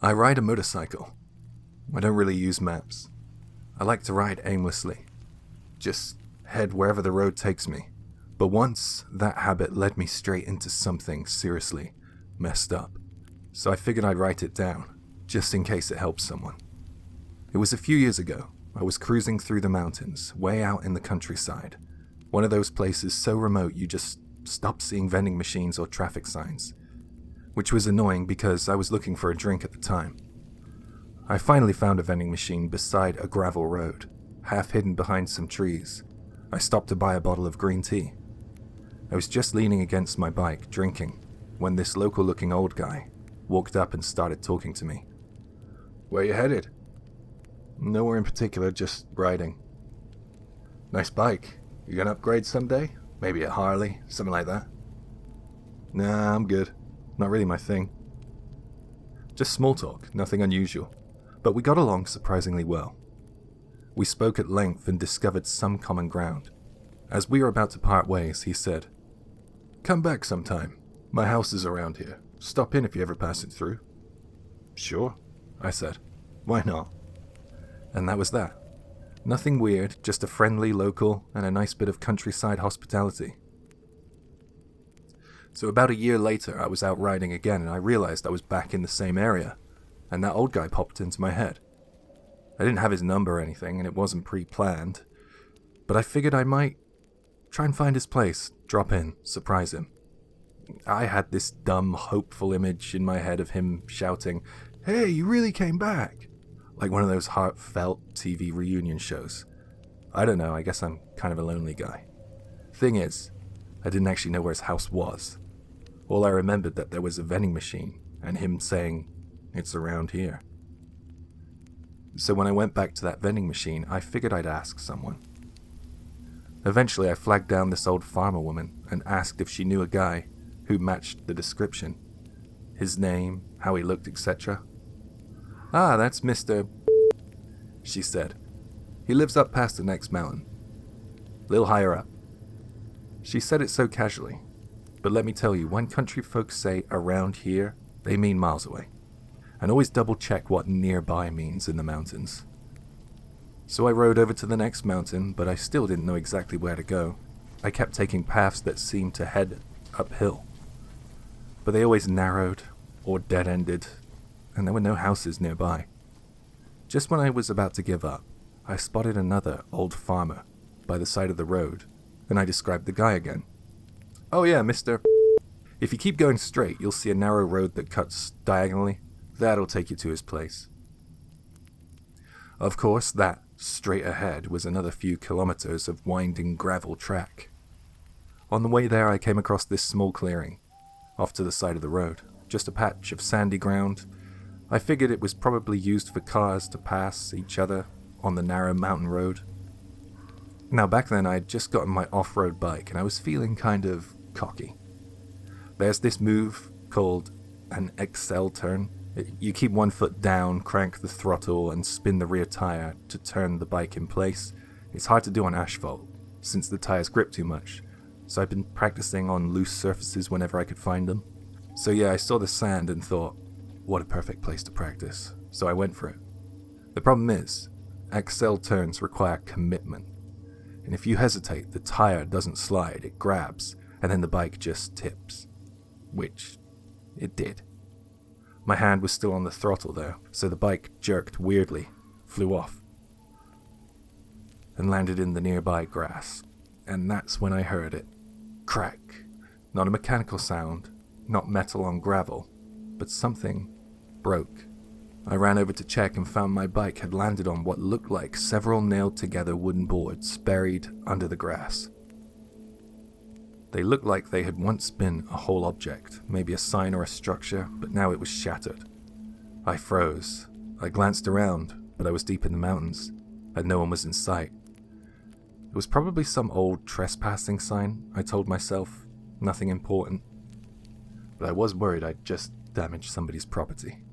I ride a motorcycle. I don't really use maps. I like to ride aimlessly. Just head wherever the road takes me. But once, that habit led me straight into something seriously messed up. So I figured I'd write it down, just in case it helps someone. It was a few years ago. I was cruising through the mountains, way out in the countryside. One of those places so remote you just stop seeing vending machines or traffic signs. Which was annoying because I was looking for a drink at the time. I finally found a vending machine beside a gravel road, half hidden behind some trees. I stopped to buy a bottle of green tea. I was just leaning against my bike, drinking, when this local-looking old guy walked up and started talking to me. "Where you headed?" "Nowhere in particular, just riding." "Nice bike. You gonna upgrade someday? Maybe a Harley, something like that?" "Nah, I'm good. Not really my thing." Just small talk, nothing unusual. But we got along surprisingly well. We spoke at length and discovered some common ground. As we were about to part ways, he said, "Come back sometime. My house is around here. Stop in if you ever pass it through." "Sure," I said. "Why not?" And that was that. Nothing weird, just a friendly local and a nice bit of countryside hospitality. So about a year later, I was out riding again and I realized I was back in the same area, and that old guy popped into my head. I didn't have his number or anything, and it wasn't pre-planned, but I figured I might try and find his place, drop in, surprise him. I had this dumb, hopeful image in my head of him shouting, "Hey, you really came back!" Like one of those heartfelt TV reunion shows. I don't know, I guess I'm kind of a lonely guy. Thing is, I didn't actually know where his house was. All I remembered that there was a vending machine, and him saying, "It's around here." So when I went back to that vending machine, I figured I'd ask someone. Eventually, I flagged down this old farmer woman and asked if she knew a guy who matched the description. His name, how he looked, etc. "Ah, that's Mr. she said. "He lives up past the next mountain. Little higher up." She said it so casually, but let me tell you, when country folks say around here, they mean miles away. And always double check what nearby means in the mountains. So I rode over to the next mountain, but I still didn't know exactly where to go. I kept taking paths that seemed to head uphill, but they always narrowed or dead-ended, and there were no houses nearby. Just when I was about to give up, I spotted another old farmer by the side of the road, and I described the guy again. "Oh yeah, Mr. If you keep going straight, you'll see a narrow road that cuts diagonally. That'll take you to his place." Of course, that straight ahead was another few kilometers of winding gravel track. On the way there, I came across this small clearing, off to the side of the road, just a patch of sandy ground. I figured it was probably used for cars to pass each other on the narrow mountain road. Now back then, I had just gotten my off-road bike and I was feeling kind of cocky. There's this move called an XL turn. You keep one foot down, crank the throttle, and spin the rear tire to turn the bike in place. It's hard to do on asphalt, since the tires grip too much, so I've been practicing on loose surfaces whenever I could find them. So yeah, I saw the sand and thought, what a perfect place to practice, so I went for it. The problem is, XL turns require commitment, and if you hesitate, the tire doesn't slide, it grabs, and then the bike just tips. Which it did. My hand was still on the throttle though, so the bike jerked weirdly, flew off, and landed in the nearby grass. And that's when I heard it. Crack. Not a mechanical sound, not metal on gravel, but something broke. I ran over to check and found my bike had landed on what looked like several nailed together wooden boards buried under the grass. They looked like they had once been a whole object, maybe a sign or a structure, but now it was shattered. I froze. I glanced around, but I was deep in the mountains, and no one was in sight. It was probably some old trespassing sign, I told myself, nothing important. But I was worried I'd just damaged somebody's property.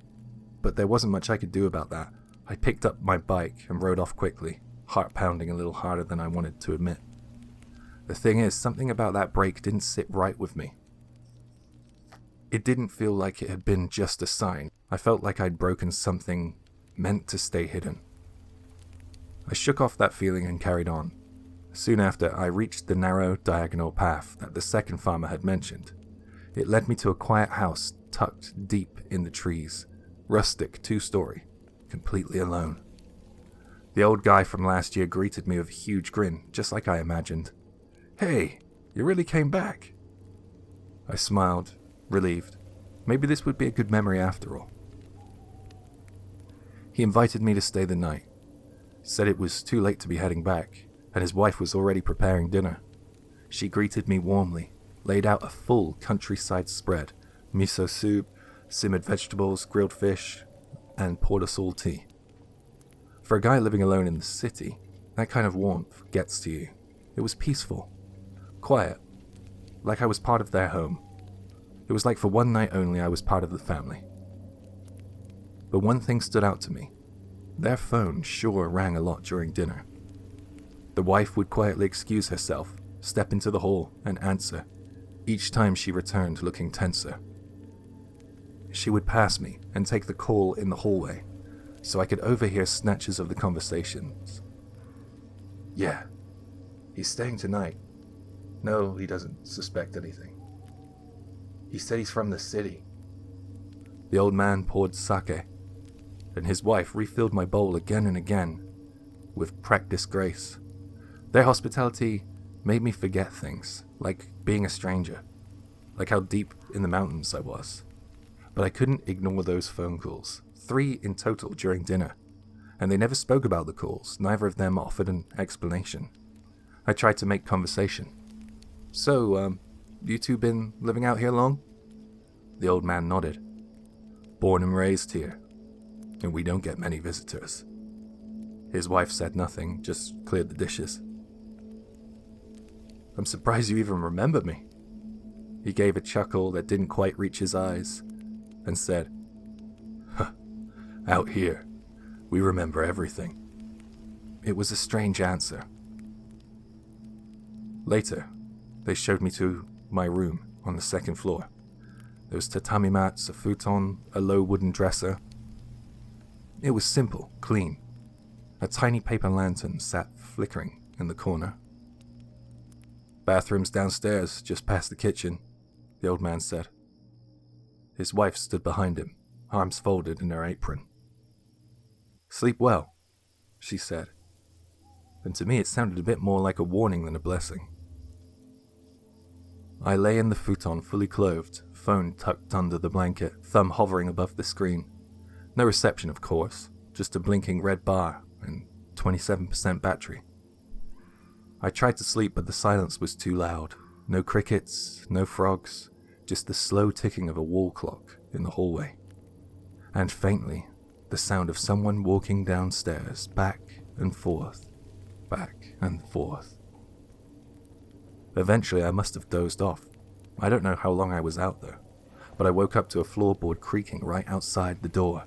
But there wasn't much I could do about that. I picked up my bike and rode off quickly, heart pounding a little harder than I wanted to admit. The thing is, something about that break didn't sit right with me. It didn't feel like it had been just a sign. I felt like I'd broken something meant to stay hidden. I shook off that feeling and carried on. Soon after, I reached the narrow, diagonal path that the second farmer had mentioned. It led me to a quiet house tucked deep in the trees, rustic 2-story, completely alone. The old guy from last year greeted me with a huge grin, just like I imagined. "Hey, you really came back." I smiled, relieved. Maybe this would be a good memory after all. He invited me to stay the night, said it was too late to be heading back, and his wife was already preparing dinner. She greeted me warmly, laid out a full countryside spread, miso soup, simmered vegetables, grilled fish, and poured us all tea. For a guy living alone in the city, that kind of warmth gets to you. It was peaceful, quiet, like I was part of their home. It was like for one night only I was part of the family. But one thing stood out to me. Their phone sure rang a lot during dinner. The wife would quietly excuse herself, step into the hall, and answer, each time she returned looking tenser. She would pass me and take the call in the hallway, so I could overhear snatches of the conversations. "Yeah, he's staying tonight. No, he doesn't suspect anything. He said he's from the city." The old man poured sake, and his wife refilled my bowl again and again, with practiced grace. Their hospitality made me forget things, like being a stranger, like how deep in the mountains I was. But I couldn't ignore those phone calls, 3 in total during dinner, and they never spoke about the calls. Neither of them offered an explanation. I tried to make conversation. "So, you two been living out here long?" The old man nodded. "Born and raised here, and we don't get many visitors." His wife said nothing, just cleared the dishes. "I'm surprised you even remember me." He gave a chuckle that didn't quite reach his eyes, and said, "Huh, out here, we remember everything." It was a strange answer. Later, they showed me to my room on the second floor. There was tatami mats, a futon, a low wooden dresser. It was simple, clean. A tiny paper lantern sat flickering in the corner. "Bathroom's downstairs, just past the kitchen," the old man said. His wife stood behind him, arms folded in her apron. "Sleep well," she said, and to me it sounded a bit more like a warning than a blessing. I lay in the futon fully clothed, phone tucked under the blanket, thumb hovering above the screen. No reception, of course, just a blinking red bar and 27% battery. I tried to sleep, but the silence was too loud. No crickets, no frogs, just the slow ticking of a wall clock in the hallway. And faintly, the sound of someone walking downstairs, back and forth, back and forth. Eventually, I must have dozed off. I don't know how long I was out there, but I woke up to a floorboard creaking right outside the door.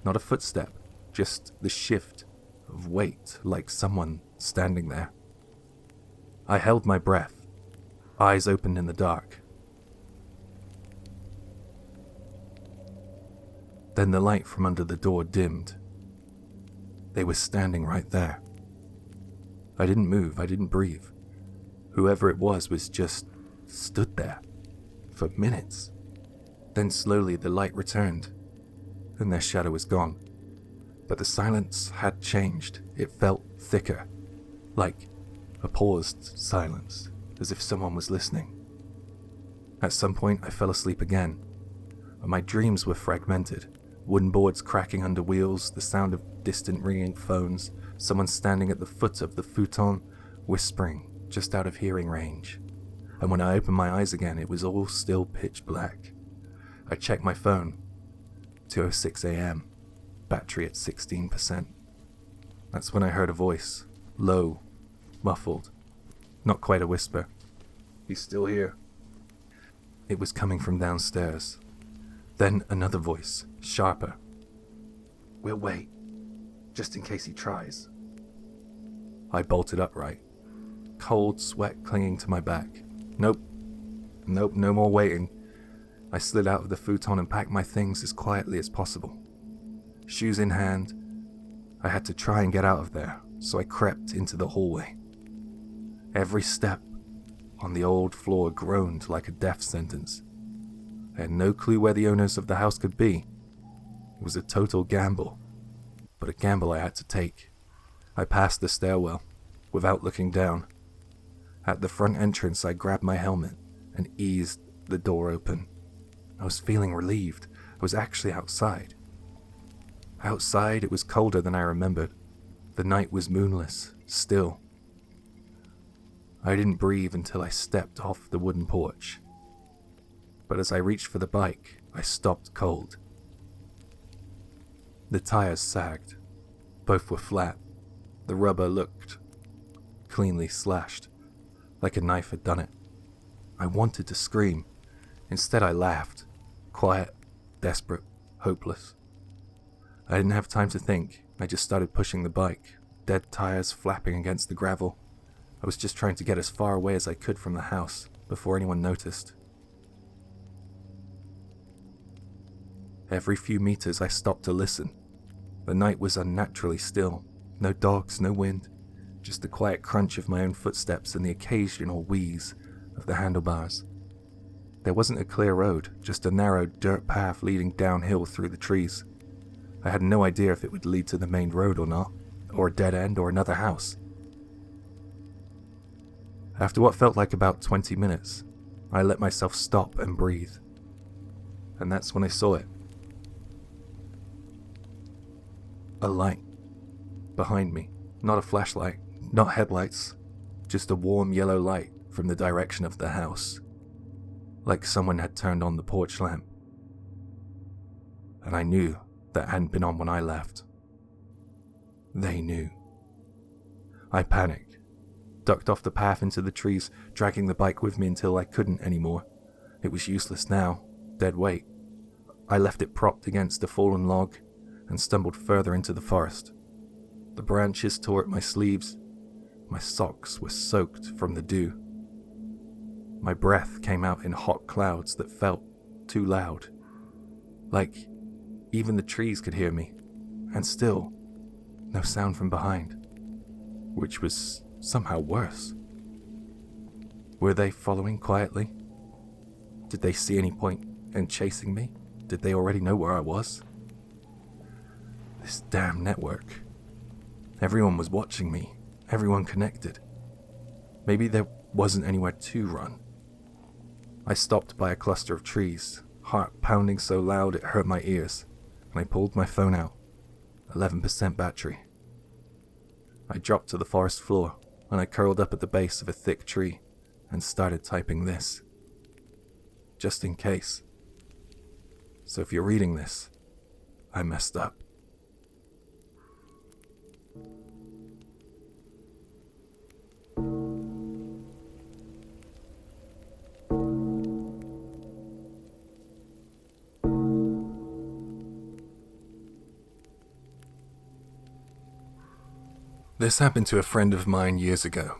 Not a footstep, just the shift of weight, like someone standing there. I held my breath, eyes open in the dark. Then the light from under the door dimmed. They were standing right there. I didn't move, I didn't breathe. Whoever it was just stood there for minutes. Then slowly the light returned, and their shadow was gone. But the silence had changed. It felt thicker, like a paused silence, as if someone was listening. At some point, I fell asleep again. My dreams were fragmented. Wooden boards cracking under wheels, the sound of distant ringing phones, someone standing at the foot of the futon, whispering, just out of hearing range. And when I opened my eyes again, it was all still pitch black. I checked my phone. 2:06 a.m. Battery at 16%. That's when I heard a voice, low, muffled, not quite a whisper. "He's still here." It was coming from downstairs. Then another voice, sharper. "We'll wait, just in case he tries." I bolted upright, cold sweat clinging to my back. Nope, no more waiting. I slid out of the futon and packed my things as quietly as possible. Shoes in hand, I had to try and get out of there, so I crept into the hallway. Every step on the old floor groaned like a death sentence. I had no clue where the owners of the house could be. It was a total gamble, but a gamble I had to take. I passed the stairwell, without looking down. At the front entrance, I grabbed my helmet and eased the door open. I was feeling relieved. I was actually outside. Outside, it was colder than I remembered. The night was moonless, still. I didn't breathe until I stepped off the wooden porch. But as I reached for the bike, I stopped cold. The tires sagged. Both were flat. The rubber looked cleanly slashed, like a knife had done it. I wanted to scream. Instead, I laughed. Quiet, desperate, hopeless. I didn't have time to think. I just started pushing the bike, dead tires flapping against the gravel. I was just trying to get as far away as I could from the house before anyone noticed. Every few meters I stopped to listen. The night was unnaturally still. No dogs, no wind. Just the quiet crunch of my own footsteps and the occasional wheeze of the handlebars. There wasn't a clear road, just a narrow dirt path leading downhill through the trees. I had no idea if it would lead to the main road or not, or a dead end or another house. After what felt like about 20 minutes, I let myself stop and breathe. And that's when I saw it. A light. Behind me. Not a flashlight, not headlights, just a warm yellow light from the direction of the house. Like someone had turned on the porch lamp. And I knew that hadn't been on when I left. They knew. I panicked, ducked off the path into the trees, dragging the bike with me until I couldn't anymore. It was useless now, dead weight. I left it propped against a fallen log and stumbled further into the forest. The branches tore at my sleeves. My socks were soaked from the dew. My breath came out in hot clouds that felt too loud. Like even the trees could hear me, and still, no sound from behind, which was somehow worse. Were they following quietly? Did they see any point in chasing me? Did they already know where I was? This damn network. Everyone was watching me, everyone connected. Maybe there wasn't anywhere to run. I stopped by a cluster of trees, heart pounding so loud it hurt my ears, and I pulled my phone out, 11% battery. I dropped to the forest floor, and I curled up at the base of a thick tree and started typing this. Just in case. So if you're reading this, I messed up. This happened to a friend of mine years ago.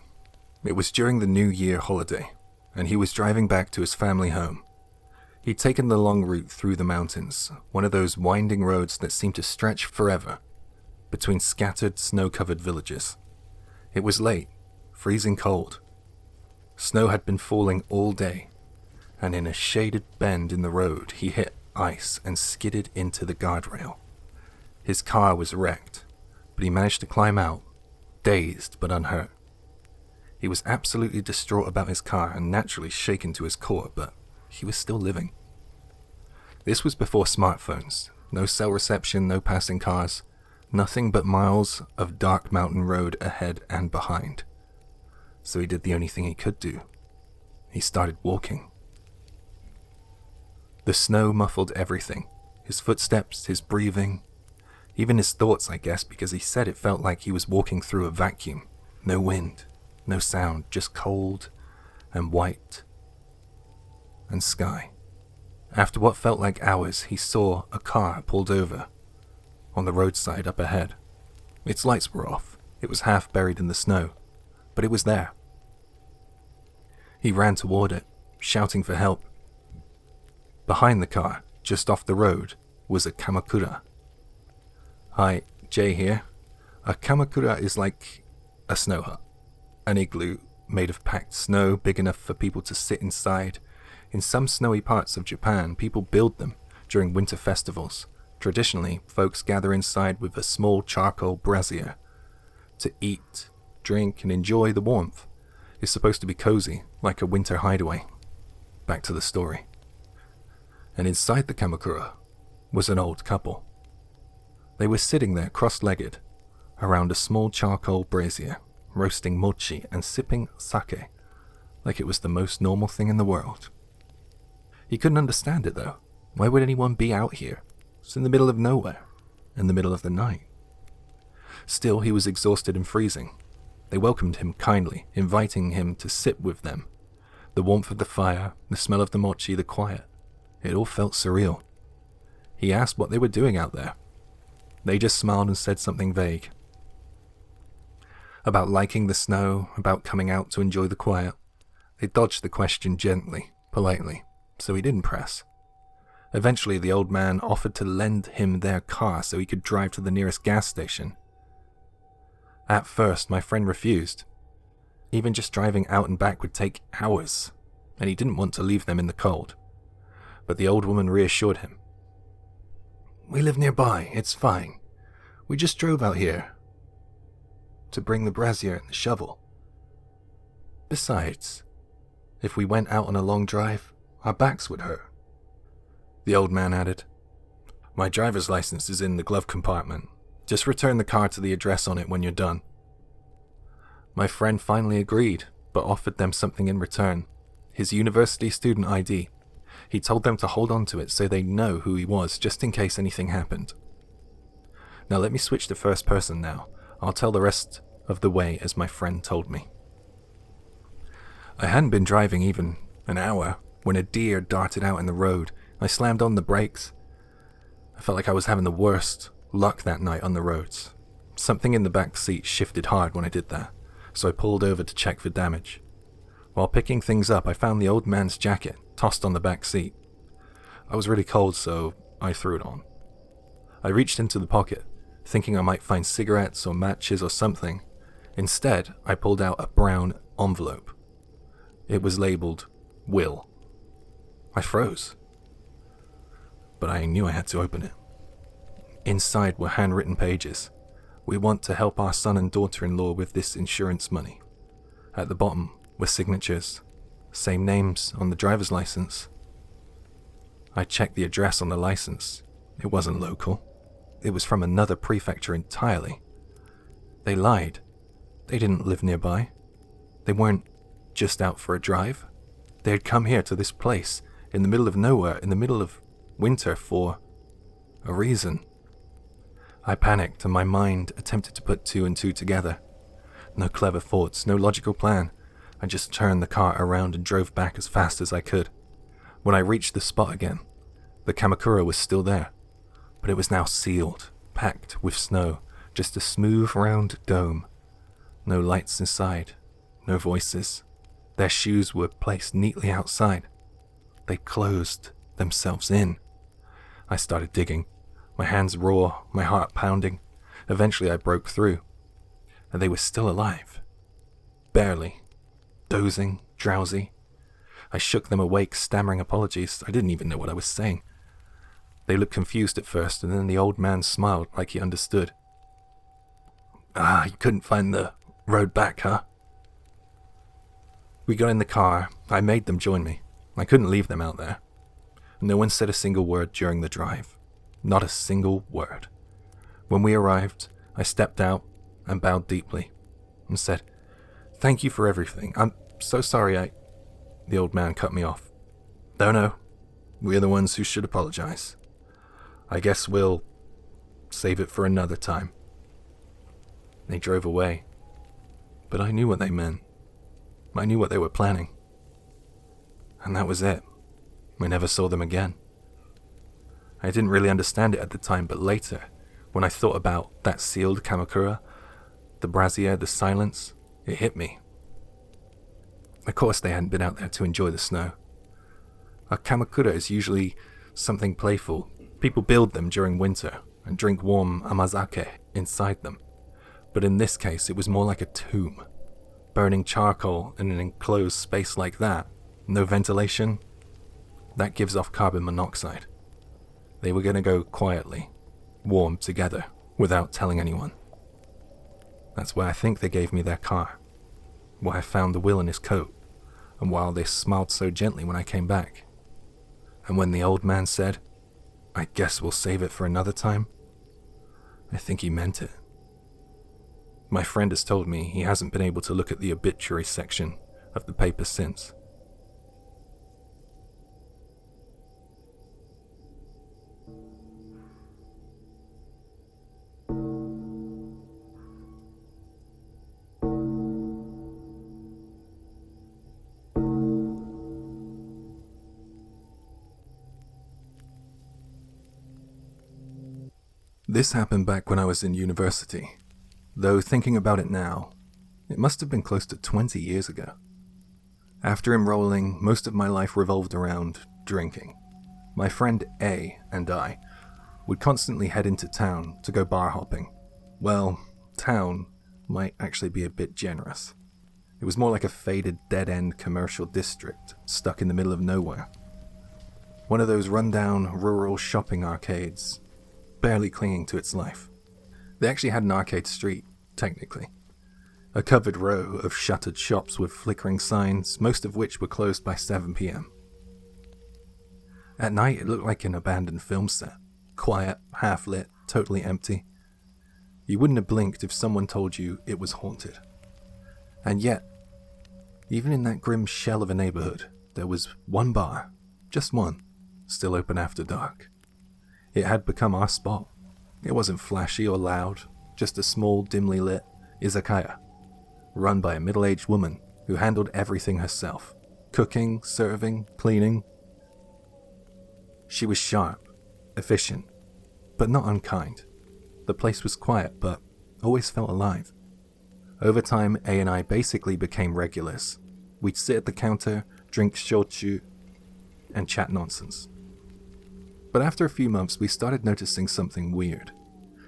It was during the New Year holiday, and he was driving back to his family home. He'd taken the long route through the mountains, one of those winding roads that seemed to stretch forever, between scattered, snow-covered villages. It was late, freezing cold. Snow had been falling all day, and in a shaded bend in the road, he hit ice and skidded into the guardrail. His car was wrecked, but he managed to climb out, dazed but unhurt. He was absolutely distraught about his car and naturally shaken to his core, but he was still living. This was before smartphones, no cell reception, no passing cars, nothing but miles of dark mountain road ahead and behind. So he did the only thing he could do. He started walking. The snow muffled everything, his footsteps, his breathing, even his thoughts, I guess, because he said it felt like he was walking through a vacuum. No wind, no sound, just cold and white and sky. After what felt like hours, he saw a car pulled over on the roadside up ahead. Its lights were off. It was half buried in the snow, but it was there. He ran toward it, shouting for help. Behind the car, just off the road, was a Kamakura. Hi, Jay here. A Kamakura is like a snow hut. An igloo made of packed snow big enough for people to sit inside. In some snowy parts of Japan, people build them during winter festivals. Traditionally, folks gather inside with a small charcoal brazier to eat, drink, and enjoy the warmth. It's supposed to be cozy, like a winter hideaway. Back to the story. And inside the Kamakura was an old couple. They were sitting there cross-legged around a small charcoal brazier, roasting mochi and sipping sake like it was the most normal thing in the world. He couldn't understand it though. Why would anyone be out here? It's in the middle of nowhere, in the middle of the night. Still, he was exhausted and freezing. They welcomed him kindly, inviting him to sit with them. The warmth of the fire, the smell of the mochi, the quiet. It all felt surreal. He asked what they were doing out there. They just smiled and said something vague. About liking the snow, about coming out to enjoy the quiet. They dodged the question gently, politely, so he didn't press. Eventually, the old man offered to lend him their car so he could drive to the nearest gas station. At first, my friend refused. Even just driving out and back would take hours, and he didn't want to leave them in the cold. But the old woman reassured him. We live nearby, it's fine. We just drove out here to bring the brazier and the shovel. Besides, if we went out on a long drive, our backs would hurt. The old man added, My driver's license is in the glove compartment. Just return the car to the address on it when you're done. My friend finally agreed, but offered them something in return. His university student ID. He told them to hold on to it so they know who he was, just in case anything happened. Now let me switch to first person now. I'll tell the rest of the way as my friend told me. I hadn't been driving even an hour when a deer darted out in the road. I slammed on the brakes. I felt like I was having the worst luck that night on the roads. Something in the back seat shifted hard when I did that, so I pulled over to check for damage. While picking things up, I found the old man's jacket tossed on the back seat. I was really cold, so I threw it on. I reached into the pocket, thinking I might find cigarettes or matches or something. Instead, I pulled out a brown envelope. It was labeled Will. I froze. But I knew I had to open it. Inside were handwritten pages. We want to help our son and daughter-in-law with this insurance money. At the bottom were signatures. Same names on the driver's license. I checked the address on the license. It wasn't local. It was from another prefecture entirely. They lied. They didn't live nearby. They weren't just out for a drive. They had come here to this place, in the middle of nowhere, in the middle of winter, for a reason. I panicked and my mind attempted to put two and two together. No clever thoughts, no logical plan. I just turned the car around and drove back as fast as I could. When I reached the spot again, the Kamakura was still there, but it was now sealed, packed with snow, just a smooth round dome. No lights inside, no voices. Their shoes were placed neatly outside. They closed themselves in. I started digging, my hands raw, my heart pounding. Eventually I broke through, and they were still alive. Barely. Dozing, drowsy. I shook them awake, stammering apologies. I didn't even know what I was saying. They looked confused at first, and then the old man smiled like he understood. You couldn't find the road back, huh? We got in the car. I made them join me. I couldn't leave them out there. No one said a single word during the drive. Not a single word. When we arrived, I stepped out and bowed deeply and said, Thank you for everything. I'm so sorry The old man cut me off. No. We're the ones who should apologize. I guess we'll save it for another time. They drove away. But I knew what they meant. I knew what they were planning. And that was it. We never saw them again. I didn't really understand it at the time, but later, when I thought about that sealed Kamakura, the brazier, the silence, it hit me. Of course they hadn't been out there to enjoy the snow. A Kamakura is usually something playful. People build them during winter and drink warm amazake inside them. But in this case, it was more like a tomb. Burning charcoal in an enclosed space like that, no ventilation, that gives off carbon monoxide. They were going to go quietly, warm together, without telling anyone. That's why I think they gave me their car, why I found the will in his coat, and why they smiled so gently when I came back. And when the old man said, "I guess we'll save it for another time," I think he meant it. My friend has told me he hasn't been able to look at the obituary section of the paper since. This happened back when I was in university, though thinking about it now, it must have been close to 20 years ago. After enrolling, most of my life revolved around drinking. My friend A and I would constantly head into town to go bar hopping. Well, town might actually be a bit generous. It was more like a faded dead-end commercial district stuck in the middle of nowhere. One of those rundown rural shopping arcades, barely clinging to its life. They actually had an arcade street, technically. A covered row of shuttered shops with flickering signs, most of which were closed by 7 p.m. At night, it looked like an abandoned film set. Quiet, half-lit, totally empty. You wouldn't have blinked if someone told you it was haunted. And yet, even in that grim shell of a neighborhood, there was one bar, just one, still open after dark. It had become our spot. It wasn't flashy or loud, just a small, dimly lit izakaya, run by a middle-aged woman who handled everything herself. Cooking, serving, cleaning. She was sharp, efficient, but not unkind. The place was quiet, but always felt alive. Over time, A and I basically became regulars. We'd sit at the counter, drink shochu, and chat nonsense. But after a few months, we started noticing something weird.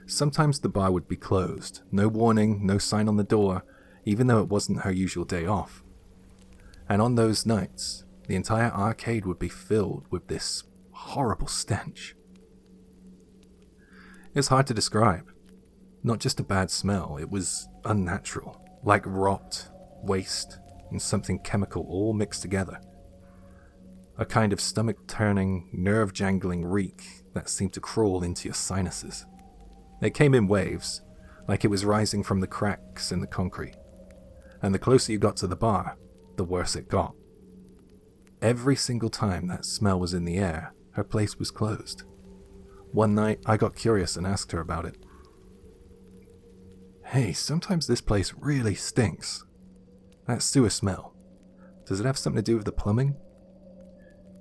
Sometimes the bar would be closed, no warning, no sign on the door, even though it wasn't her usual day off. And on those nights, the entire arcade would be filled with this horrible stench. It's hard to describe. Not just a bad smell, it was unnatural, like rot, waste, and something chemical all mixed together. A kind of stomach-turning, nerve-jangling reek that seemed to crawl into your sinuses. It came in waves, like it was rising from the cracks in the concrete. And the closer you got to the bar, the worse it got. Every single time that smell was in the air, her place was closed. One night, I got curious and asked her about it. "Hey, sometimes this place really stinks. That sewer smell. Does it have something to do with the plumbing?"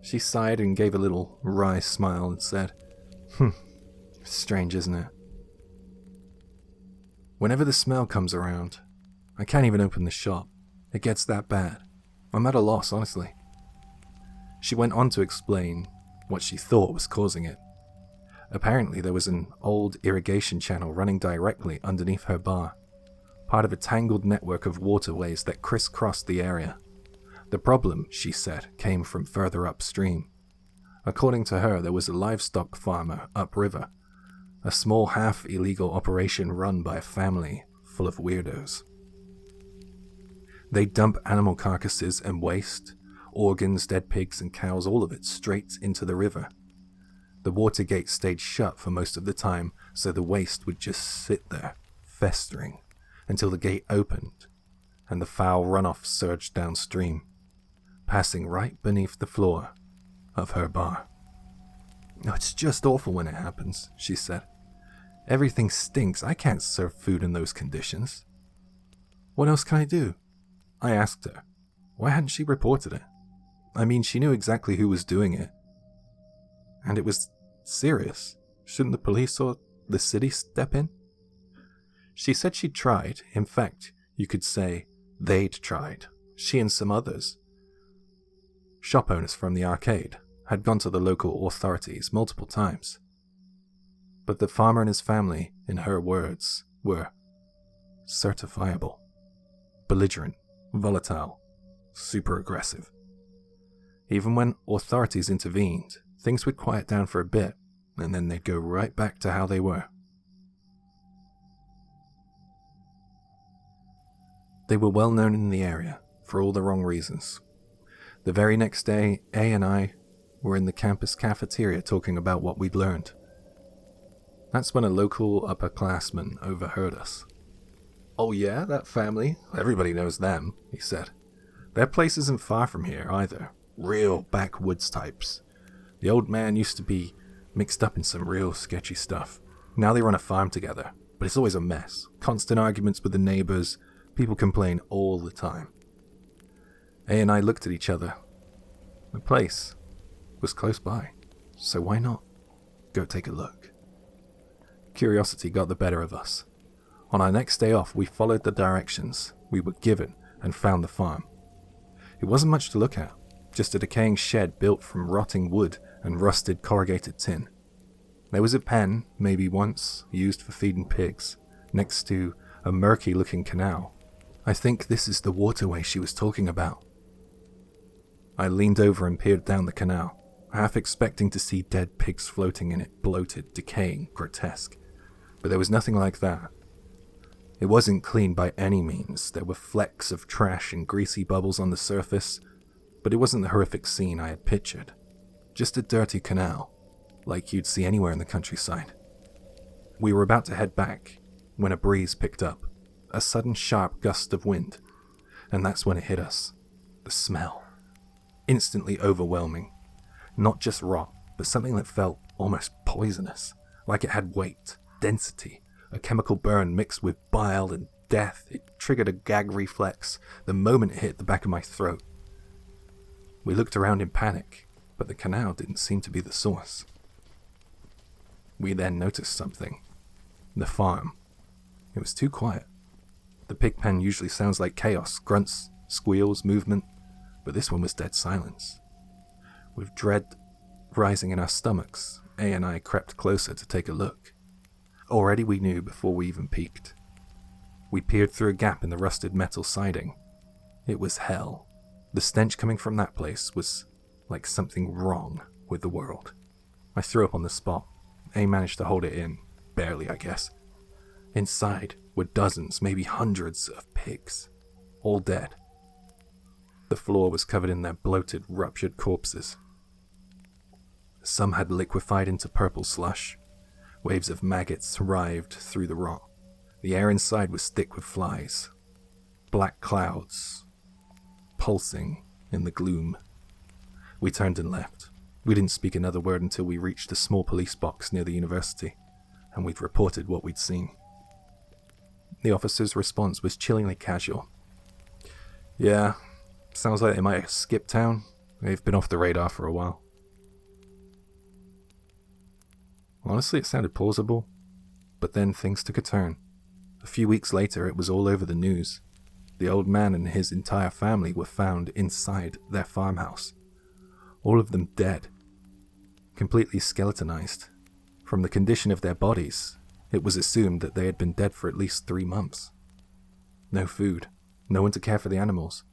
She sighed and gave a little wry smile and said, Strange, isn't it? Whenever the smell comes around, I can't even open the shop. It gets that bad. I'm at a loss, honestly." She went on to explain what she thought was causing it. Apparently, there was an old irrigation channel running directly underneath her bar, part of a tangled network of waterways that crisscrossed the area. The problem, she said, came from further upstream. According to her, there was a livestock farmer upriver, a small half-illegal operation run by a family full of weirdos. They dump animal carcasses and waste, organs, dead pigs and cows, all of it straight into the river. The water gate stayed shut for most of the time, so the waste would just sit there, festering, until the gate opened, and the foul runoff surged downstream, passing right beneath the floor of her bar. "Oh, it's just awful when it happens," she said. "Everything stinks. I can't serve food in those conditions." "What else can I do?" I asked her. Why hadn't she reported it? I mean, she knew exactly who was doing it. And it was serious. Shouldn't the police or the city step in? She said she'd tried. In fact, you could say they'd tried. She and some others. Shop owners from the arcade. had gone to the local authorities multiple times. But the farmer and his family, in her words, were certifiable, belligerent, volatile, super aggressive. Even when authorities intervened, things would quiet down for a bit, and then they'd go right back to how they were. They were well known in the area for all the wrong reasons. The very next day, A and I were in the campus cafeteria talking about what we'd learned. That's when a local upperclassman overheard us. "Oh yeah, that family? Everybody knows them," he said. "Their place isn't far from here either. Real backwoods types. The old man used to be mixed up in some real sketchy stuff. Now they run a farm together, but it's always a mess. Constant arguments with the neighbors. People complain all the time." A and I looked at each other. The place was close by, so why not go take a look? Curiosity got the better of us. On our next day off, we followed the directions we were given and found the farm. It wasn't much to look at, just a decaying shed built from rotting wood and rusted corrugated tin. There was a pen, maybe once, used for feeding pigs, next to a murky-looking canal. "I think this is the waterway she was talking about." I leaned over and peered down the canal, half expecting to see dead pigs floating in it, bloated, decaying, grotesque. But there was nothing like that. It wasn't clean by any means. There were flecks of trash and greasy bubbles on the surface, but it wasn't the horrific scene I had pictured. Just a dirty canal, like you'd see anywhere in the countryside. We were about to head back when a breeze picked up, a sudden sharp gust of wind, and that's when it hit us. The smell. Instantly overwhelming. Not just rot, but something that felt almost poisonous, like it had weight, density, a chemical burn mixed with bile and death. It triggered a gag reflex the moment it hit the back of my throat. We looked around in panic, but the canal didn't seem to be the source. We then noticed something. The farm. It was too quiet. The pig pen usually sounds like chaos, grunts, squeals, movement, but this one was dead silence. With dread rising in our stomachs, A and I crept closer to take a look. Already we knew before we even peeked. We peered through a gap in the rusted metal siding. It was hell. The stench coming from that place was like something wrong with the world. I threw up on the spot. A managed to hold it in. Barely, I guess. Inside were dozens, maybe hundreds of pigs. All dead. The floor was covered in their bloated, ruptured corpses. Some had liquefied into purple slush. Waves of maggots writhed through the rot. The air inside was thick with flies. Black clouds, pulsing in the gloom. We turned and left. We didn't speak another word until we reached a small police box near the university, and we'd reported what we'd seen. The officer's response was chillingly casual. "Yeah, sounds like they might have skipped town. They've been off the radar for a while." Honestly, it sounded plausible, but then things took a turn. A few weeks later, it was all over the news. The old man and his entire family were found inside their farmhouse. All of them dead, completely skeletonized. From the condition of their bodies, it was assumed that they had been dead for at least 3 months. No food, no one to care for the animals.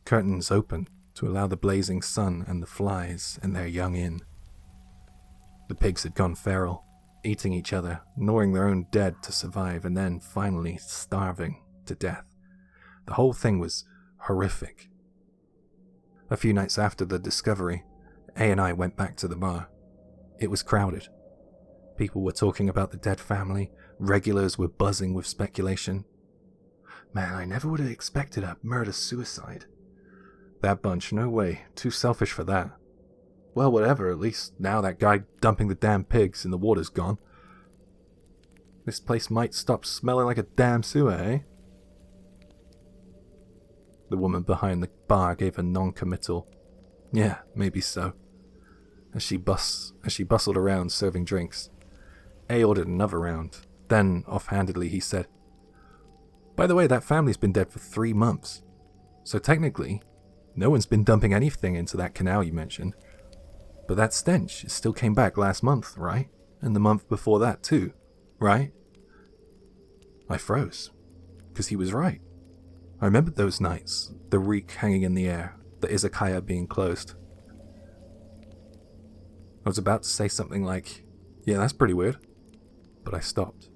Curtains open to allow the blazing sun and the flies and their young in. The pigs had gone feral, eating each other, gnawing their own dead to survive, and then finally starving to death. The whole thing was horrific. A few nights after the discovery, A and I went back to the bar. It was crowded. People were talking about the dead family. Regulars were buzzing with speculation. Man, I never would have expected a murder-suicide. That bunch, no way. Too selfish for that. Well, whatever, at least now that guy dumping the damn pigs in the water's gone. This place might stop smelling like a damn sewer, eh? The woman behind the bar gave a non-committal, "Yeah, maybe so," as she bustled around serving drinks. A ordered another round. Then, offhandedly, he said, "By the way, that family's been dead for 3 months. So technically, No one's been dumping anything into that canal you mentioned. But that stench, it still came back last month, right? And the month before that too, right? I froze, because he was right. I remembered those nights, the reek hanging in the air, the izakaya being closed. I was about to say something like, yeah, that's pretty weird. But I stopped,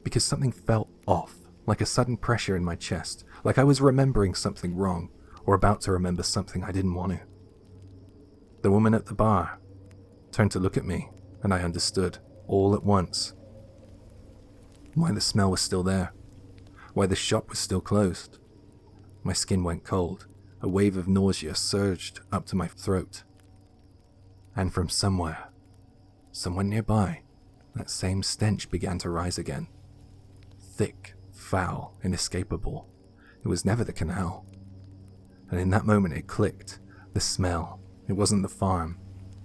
because something felt off, like a sudden pressure in my chest, like I was remembering something wrong, or about to remember something I didn't want to. The woman at the bar turned to look at me, and I understood, all at once, why the smell was still there, why the shop was still closed. My skin went cold, a wave of nausea surged up to my throat. And from somewhere nearby, that same stench began to rise again. Thick, foul, inescapable. It was never the canal. And in that moment it clicked. The smell. It wasn't the farm.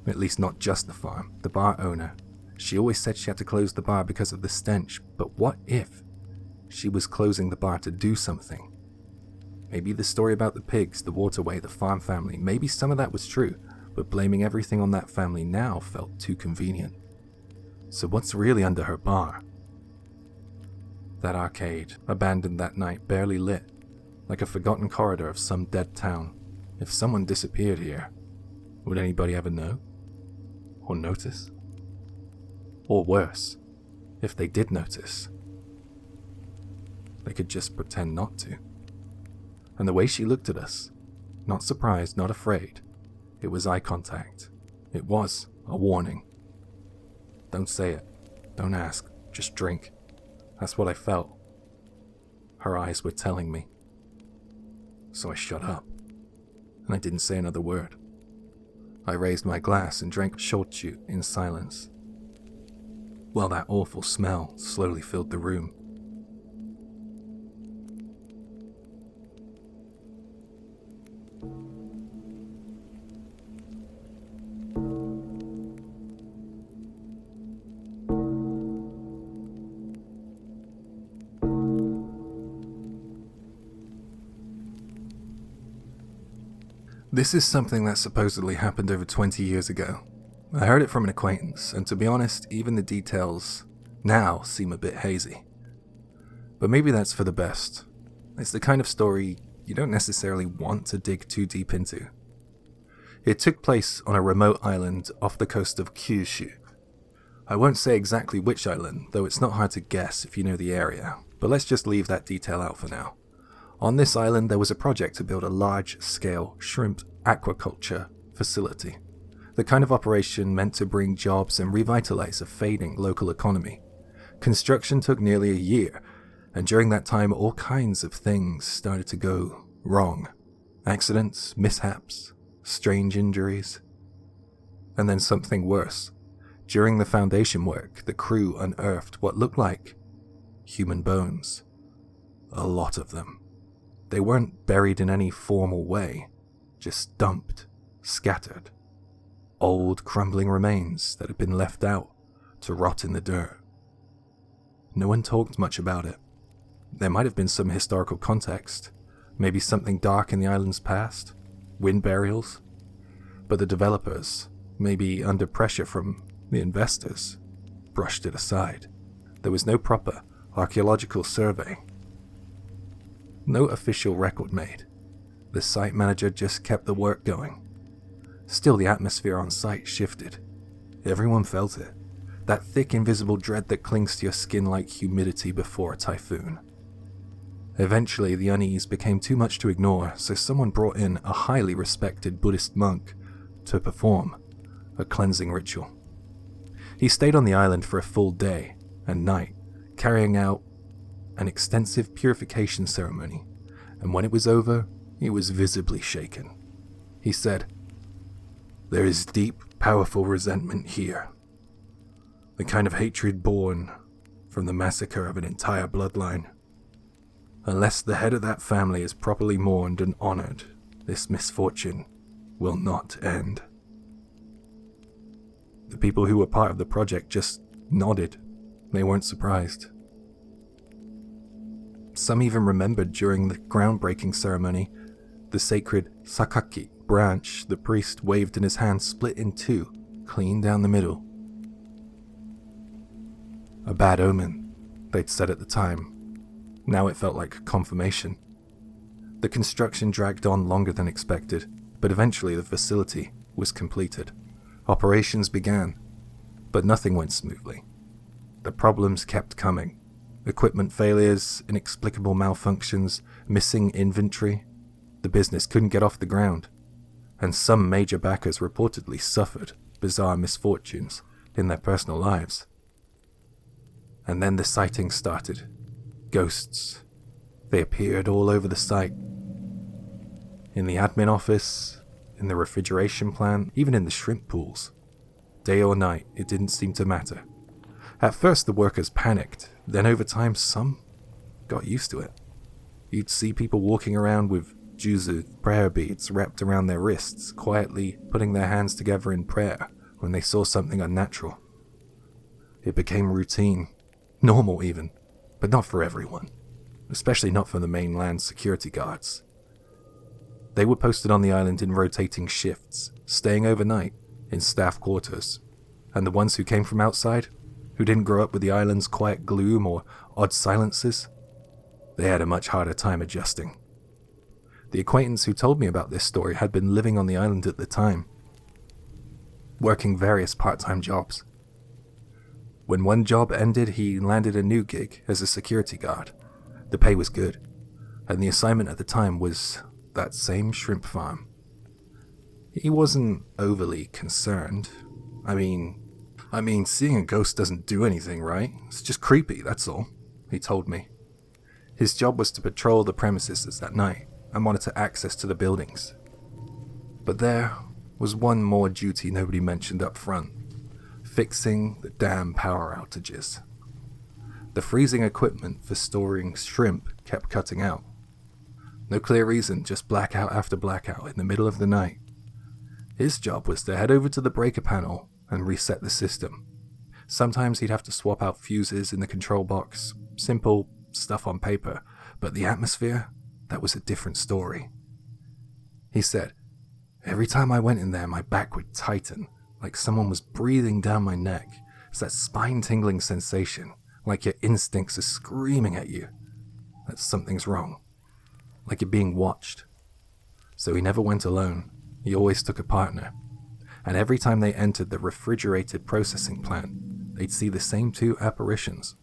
At least not just the farm. The bar owner. She always said she had to close the bar because of the stench. But what if she was closing the bar to do something? Maybe the story about the pigs, the waterway, the farm family, maybe some of that was true, but blaming everything on that family now felt too convenient. So what's really under her bar? That arcade, abandoned that night, barely lit, like a forgotten corridor of some dead town. If someone disappeared here, would anybody ever know? Or notice? Or worse, if they did notice, they could just pretend not to. And the way she looked at us, not surprised, not afraid, it was eye contact. It was a warning. Don't say it. Don't ask. Just drink. That's what I felt. Her eyes were telling me. So I shut up, and I didn't say another word. I raised my glass and drank shochu in silence, while that awful smell slowly filled the room. This is something that supposedly happened over 20 years ago. I heard it from an acquaintance, and to be honest, even the details now seem a bit hazy. But maybe that's for the best. It's the kind of story you don't necessarily want to dig too deep into. It took place on a remote island off the coast of Kyushu. I won't say exactly which island, though it's not hard to guess if you know the area, but let's just leave that detail out for now. On this island, there was a project to build a large-scale shrimp aquaculture facility, the kind of operation meant to bring jobs and revitalize a fading local economy. Construction took nearly a year, and during that time, all kinds of things started to go wrong. Accidents, mishaps, strange injuries, and then something worse. During the foundation work, the crew unearthed what looked like human bones. A lot of them. They weren't buried in any formal way, just dumped, scattered. Old, crumbling remains that had been left out to rot in the dirt. No one talked much about it. There might have been some historical context, maybe something dark in the island's past, wind burials. But the developers, maybe under pressure from the investors, brushed it aside. There was no proper archaeological survey. No official record made. The site manager just kept the work going. Still, the atmosphere on site shifted. Everyone felt it. That thick, invisible dread that clings to your skin like humidity before a typhoon. Eventually, the unease became too much to ignore, so someone brought in a highly respected Buddhist monk to perform a cleansing ritual. He stayed on the island for a full day and night, carrying out an extensive purification ceremony, and when it was over, he was visibly shaken. He said, "There is deep, powerful resentment here. The kind of hatred born from the massacre of an entire bloodline. Unless the head of that family is properly mourned and honored, this misfortune will not end." The people who were part of the project just nodded. They weren't surprised. Some even remembered during the groundbreaking ceremony, The sacred sakaki branch the priest waved in his hand split in two, clean down the middle. A bad omen, they'd said at the time. Now it felt like confirmation. The construction dragged on longer than expected, but eventually the facility was completed. Operations began, but nothing went smoothly. The problems kept coming. Equipment failures, inexplicable malfunctions, missing inventory. The business couldn't get off the ground, and some major backers reportedly suffered bizarre misfortunes in their personal lives. And then the sightings started. Ghosts. They appeared all over the site. In the admin office, in the refrigeration plant, even in the shrimp pools. Day or night, it didn't seem to matter. At first the workers panicked, then over time some got used to it. You'd see people walking around with juzu, prayer beads, wrapped around their wrists, quietly putting their hands together in prayer when they saw something unnatural. It became routine, normal even, but not for everyone, especially not for the mainland security guards. They were posted on the island in rotating shifts, staying overnight in staff quarters, and the ones who came from outside, who didn't grow up with the island's quiet gloom or odd silences, they had a much harder time adjusting. The acquaintance who told me about this story had been living on the island at the time, working various part-time jobs. When one job ended, he landed a new gig as a security guard. The pay was good, and the assignment at the time was that same shrimp farm. He wasn't overly concerned. I mean, seeing a ghost doesn't do anything, right? It's just creepy, that's all, he told me. His job was to patrol the premises at night and monitor access to the buildings. But there was one more duty nobody mentioned up front: fixing the damn power outages. The freezing equipment for storing shrimp kept cutting out. No clear reason, just blackout after blackout in the middle of the night. His job was to head over to the breaker panel and reset the system. Sometimes he'd have to swap out fuses in the control box, simple stuff on paper, but the atmosphere, that was a different story. He said, every time I went in there, my back would tighten, like someone was breathing down my neck. It's that spine-tingling sensation, like your instincts are screaming at you that something's wrong, like you're being watched. So he never went alone. He always took a partner. And every time they entered the refrigerated processing plant, they'd see the same two apparitions.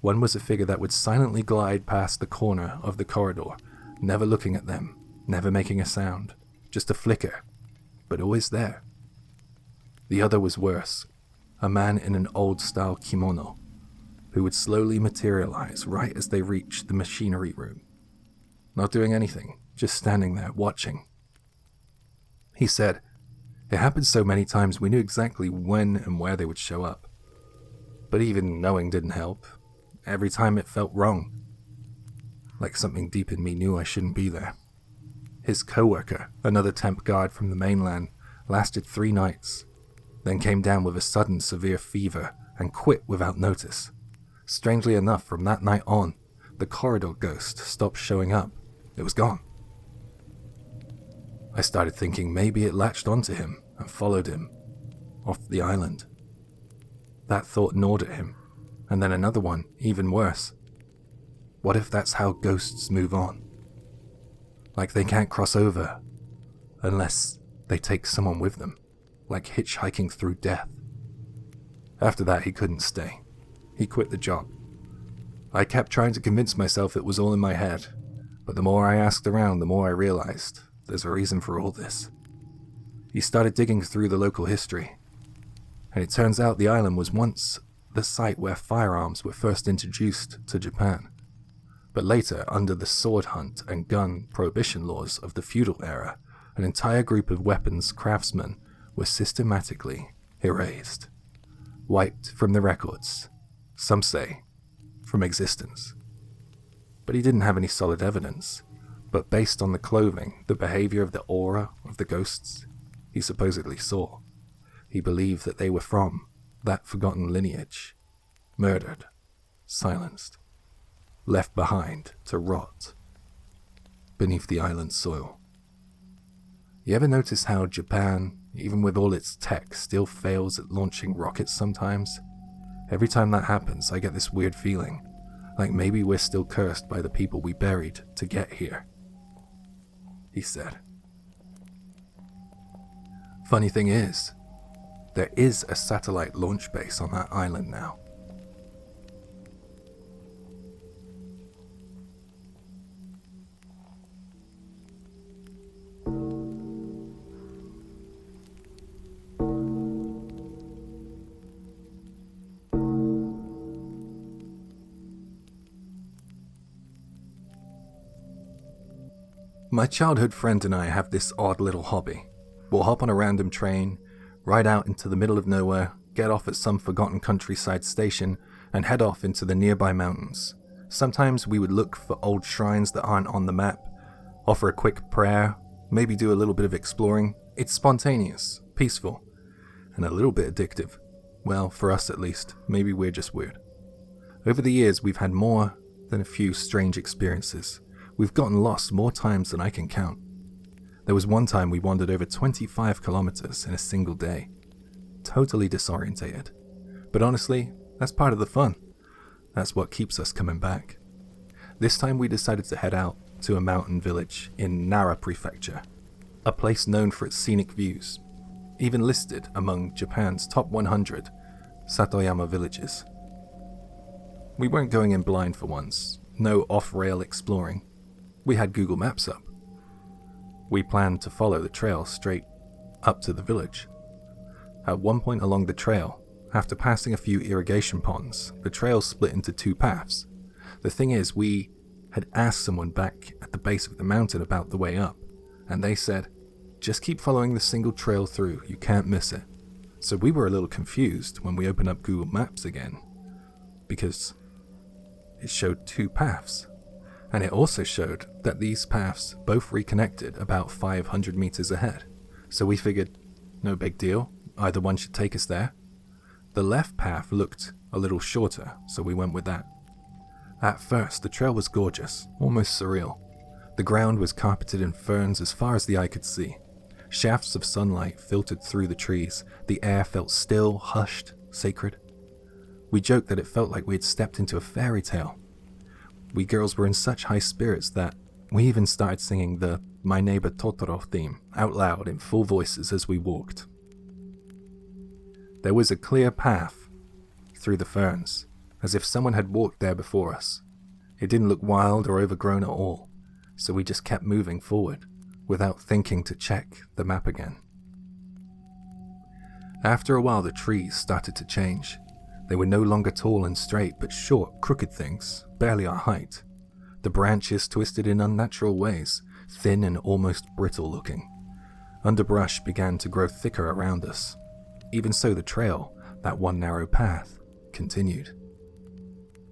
One was a figure that would silently glide past the corner of the corridor, never looking at them, never making a sound, just a flicker, but always there. The other was worse, a man in an old-style kimono, who would slowly materialize right as they reached the machinery room. Not doing anything, just standing there, watching. He said, it happened so many times we knew exactly when and where they would show up. But even knowing didn't help. Every time it felt wrong. Like something deep in me knew I shouldn't be there. His co-worker, another temp guard from the mainland, lasted 3 nights, then came down with a sudden severe fever and quit without notice. Strangely enough, from that night on, the corridor ghost stopped showing up. It was gone. I started thinking maybe it latched onto him and followed him off the island. That thought gnawed at him, and then another one, even worse. What if that's how ghosts move on? Like they can't cross over unless they take someone with them, like hitchhiking through death. After that, he couldn't stay. He quit the job. I kept trying to convince myself it was all in my head, but the more I asked around, the more I realized there's a reason for all this. He started digging through the local history, and it turns out the island was once the site where firearms were first introduced to Japan. But later, under the sword hunt and gun prohibition laws of the feudal era, an entire group of weapons craftsmen were systematically erased, wiped from the records, some say, from existence. But he didn't have any solid evidence, but based on the clothing, the behavior of the aura of the ghosts he supposedly saw, he believed that they were from that forgotten lineage, murdered, silenced, left behind to rot. beneath the island's soil. You ever notice how Japan, even with all its tech, still fails at launching rockets sometimes? Every time that happens, I get this weird feeling, like maybe we're still cursed by the people we buried to get here, he said. Funny thing is, there is a satellite launch base on that island now. My childhood friend and I have this odd little hobby. We'll hop on a random train, ride out into the middle of nowhere, get off at some forgotten countryside station, and head off into the nearby mountains. Sometimes we would look for old shrines that aren't on the map, offer a quick prayer, maybe do a little bit of exploring. It's spontaneous, peaceful, and a little bit addictive. Well, for us at least. Maybe we're just weird. Over the years, we've had more than a few strange experiences. We've gotten lost more times than I can count. There was one time we wandered over 25 kilometers in a single day. Totally disorientated. But honestly, that's part of the fun. That's what keeps us coming back. This time we decided to head out to a mountain village in Nara Prefecture, a place known for its scenic views, even listed among Japan's top 100 Satoyama villages. We weren't going in blind for once, no off-rail exploring. We had Google Maps up. We planned to follow the trail straight up to the village. At one point along the trail, after passing a few irrigation ponds, the trail split into two paths. The thing is, we had asked someone back at the base of the mountain about the way up, and they said, just keep following the single trail through, you can't miss it. So we were a little confused when we opened up Google Maps again, because it showed two paths. And it also showed that these paths both reconnected about 500 meters ahead. So we figured, no big deal, either one should take us there. The left path looked a little shorter, so we went with that. At first, the trail was gorgeous, almost surreal. The ground was carpeted in ferns as far as the eye could see. Shafts of sunlight filtered through the trees. The air felt still, hushed, sacred. We joked that it felt like we had stepped into a fairy tale. We girls were in such high spirits that we even started singing the My Neighbor Totoro theme out loud in full voices as we walked. There was a clear path through the ferns, as if someone had walked there before us. It didn't look wild or overgrown at all, so we just kept moving forward without thinking to check the map again. After a while, the trees started to change. They were no longer tall and straight, but short, crooked things, barely our height. The branches twisted in unnatural ways, thin and almost brittle looking. Underbrush began to grow thicker around us. Even so, the trail, that one narrow path, continued.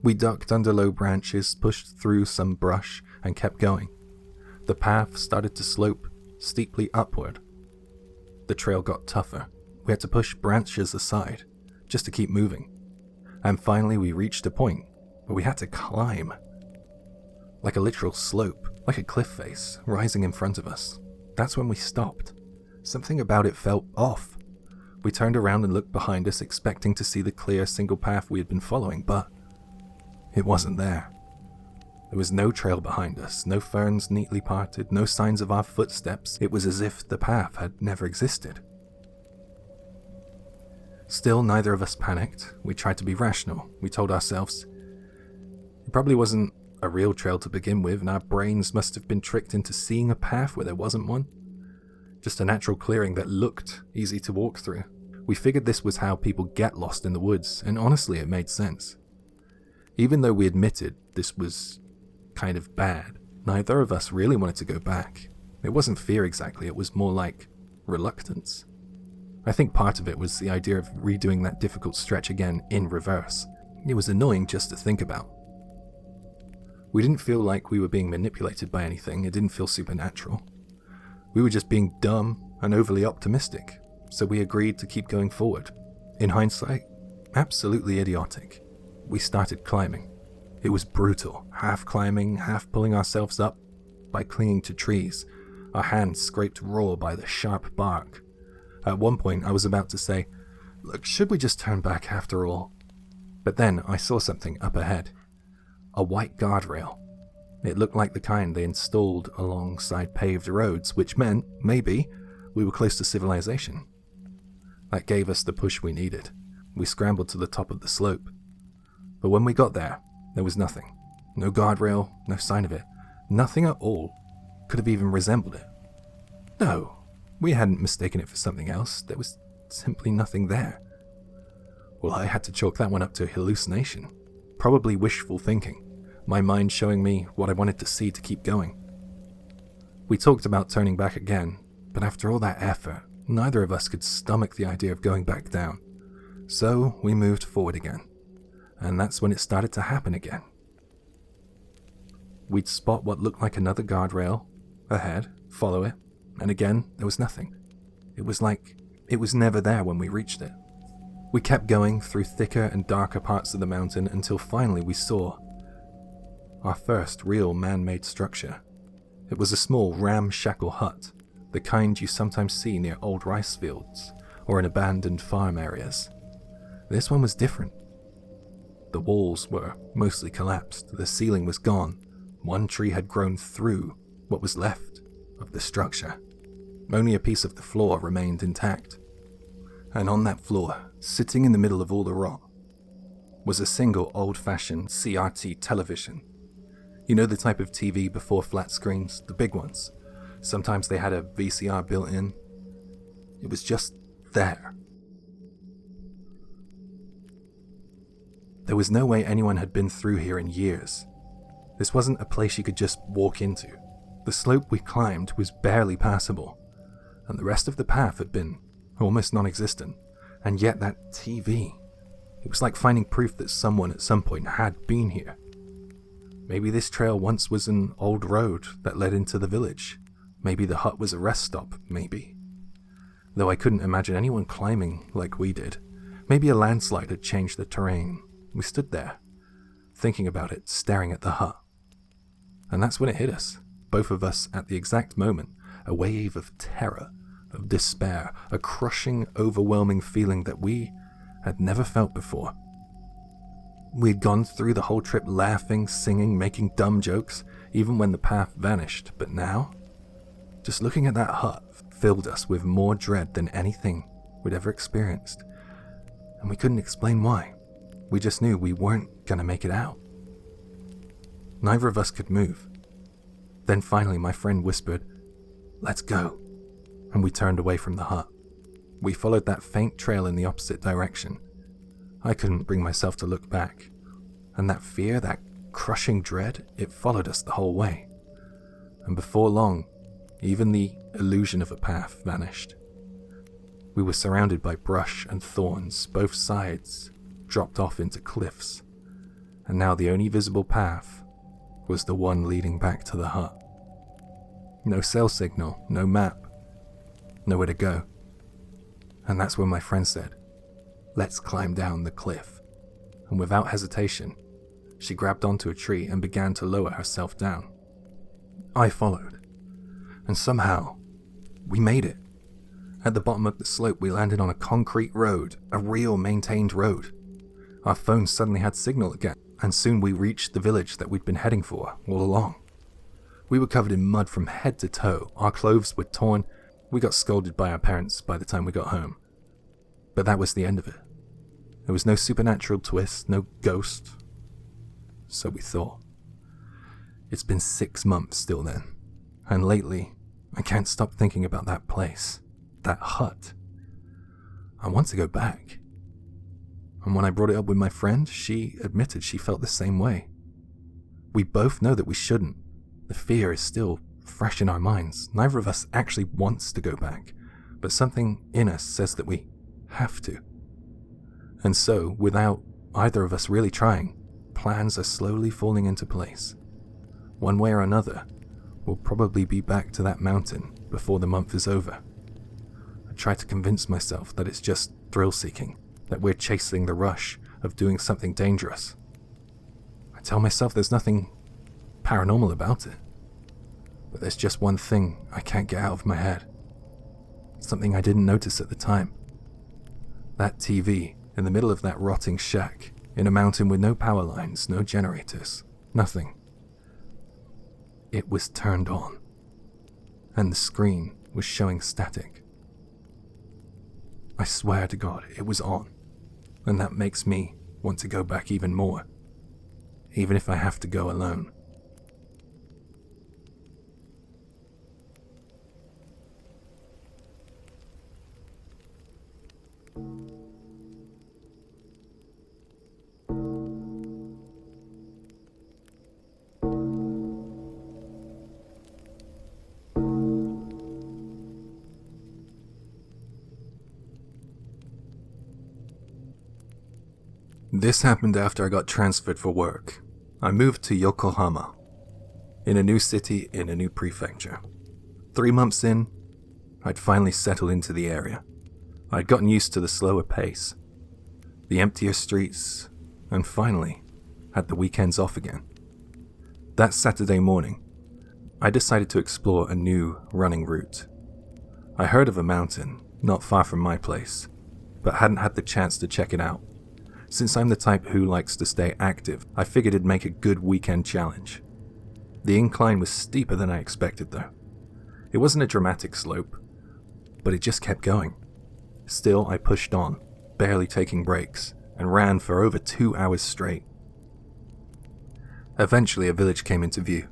We ducked under low branches, pushed through some brush, and kept going. The path started to slope steeply upward. The trail got tougher. We had to push branches aside, just to keep moving. And finally we reached a point where we had to climb. Like a literal slope, like a cliff face, rising in front of us. That's when we stopped. Something about it felt off. We turned around and looked behind us, expecting to see the clear single path we had been following, but it wasn't there. There was no trail behind us, no ferns neatly parted, no signs of our footsteps. It was as if the path had never existed. Still, neither of us panicked. We tried to be rational. We told ourselves it probably wasn't a real trail to begin with, and our brains must have been tricked into seeing a path where there wasn't one. Just a natural clearing that looked easy to walk through. We figured this was how people get lost in the woods, and honestly, it made sense. Even though we admitted this was kind of bad, neither of us really wanted to go back. It wasn't fear exactly, it was more like reluctance. I think part of it was the idea of redoing that difficult stretch again in reverse. It was annoying just to think about. We didn't feel like we were being manipulated by anything, it didn't feel supernatural. We were just being dumb and overly optimistic, so we agreed to keep going forward. In hindsight, absolutely idiotic. We started climbing. It was brutal, half climbing, half pulling ourselves up. by clinging to trees, our hands scraped raw by the sharp bark. At one point, I was about to say, "Look, should we just turn back after all?" But then I saw something up ahead. A white guardrail. It looked like the kind they installed alongside paved roads, which meant, maybe, we were close to civilization. That gave us the push we needed. We scrambled to the top of the slope. But when we got there was nothing. No guardrail, no sign of it. Nothing at all could have even resembled it. No, we hadn't mistaken it for something else. There was simply nothing there. Well, I had to chalk that one up to a hallucination. Probably wishful thinking. My mind showing me what I wanted to see to keep going. We talked about turning back again, but after all that effort, neither of us could stomach the idea of going back down. So we moved forward again. And that's when it started to happen again. We'd spot what looked like another guardrail ahead, follow it, and again, there was nothing. It was like it was never there when we reached it. We kept going through thicker and darker parts of the mountain until finally we saw our first real man-made structure. It was a small ramshackle hut, the kind you sometimes see near old rice fields or in abandoned farm areas. This one was different. The walls were mostly collapsed, the ceiling was gone. One tree had grown through what was left of the structure. Only a piece of the floor remained intact. And on that floor, sitting in the middle of all the rot, was a single old-fashioned CRT television. You know the type of TV before flat screens, the big ones. Sometimes they had a VCR built in. It was just there. There was no way anyone had been through here in years. This wasn't a place you could just walk into. The slope we climbed was barely passable, and the rest of the path had been almost non-existent. And yet that TV, it was like finding proof that someone at some point had been here. Maybe this trail once was an old road that led into the village. Maybe the hut was a rest stop, maybe. Though I couldn't imagine anyone climbing like we did. Maybe a landslide had changed the terrain. We stood there, thinking about it, staring at the hut. And that's when it hit us, both of us at the exact moment, a wave of terror, of despair, a crushing, overwhelming feeling that we had never felt before. We'd gone through the whole trip laughing, singing, making dumb jokes, even when the path vanished, but now, just looking at that hut filled us with more dread than anything we'd ever experienced, and we couldn't explain why. We just knew we weren't gonna make it out. Neither of us could move. Then finally my friend whispered, "Let's go," and we turned away from the hut. We followed that faint trail in the opposite direction. I couldn't bring myself to look back, and that fear, that crushing dread, it followed us the whole way. And before long, even the illusion of a path vanished. We were surrounded by brush and thorns, both sides dropped off into cliffs, and now the only visible path was the one leading back to the hut. No cell signal, no map, nowhere to go. And that's when my friend said, "Let's climb down the cliff." And without hesitation, she grabbed onto a tree and began to lower herself down. I followed, and somehow, we made it. At the bottom of the slope, we landed on a concrete road, a real maintained road. Our phones suddenly had signal again, and soon we reached the village that we'd been heading for all along. We were covered in mud from head to toe, our clothes were torn, we got scolded by our parents by the time we got home. But that was the end of it. There was no supernatural twist, no ghost. So we thought. It's been 6 months still then, and lately, I can't stop thinking about that place, that hut. I want to go back. And when I brought it up with my friend, she admitted she felt the same way. We both know that we shouldn't. The fear is still fresh in our minds. Neither of us actually wants to go back, but something in us says that we have to. And so, without either of us really trying, plans are slowly falling into place. One way or another, we'll probably be back to that mountain before the month is over. I try to convince myself that it's just thrill-seeking, that we're chasing the rush of doing something dangerous. I tell myself there's nothing paranormal about it. But there's just one thing I can't get out of my head. Something I didn't notice at the time. That TV in the middle of that rotting shack in a mountain with no power lines, no generators, nothing. It was turned on, and the screen was showing static. I swear to God, it was on, and that makes me want to go back even more, even if I have to go alone. This happened after I got transferred for work. I moved to Yokohama, in a new city in a new prefecture. 3 months in, I'd finally settled into the area. I'd gotten used to the slower pace, the emptier streets, and finally had the weekends off again. That Saturday morning, I decided to explore a new running route. I heard of a mountain not far from my place, but hadn't had the chance to check it out. Since I'm the type who likes to stay active, I figured it'd make a good weekend challenge. The incline was steeper than I expected though. It wasn't a dramatic slope, but it just kept going. Still, I pushed on, barely taking breaks, and ran for over 2 hours straight. Eventually, a village came into view.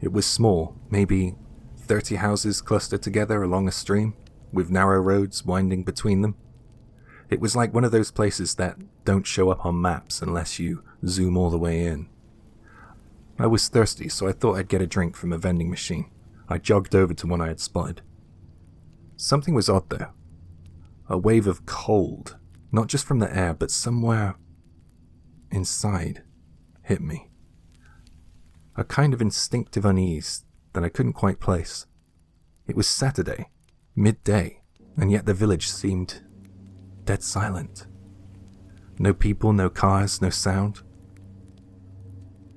It was small, maybe 30 houses clustered together along a stream, with narrow roads winding between them. It was like one of those places that don't show up on maps unless you zoom all the way in. I was thirsty, so I thought I'd get a drink from a vending machine. I jogged over to one I had spotted. Something was odd there. A wave of cold, not just from the air, but somewhere inside, hit me. A kind of instinctive unease that I couldn't quite place. It was Saturday, midday, and yet the village seemed dead silent. No people, no cars, no sound.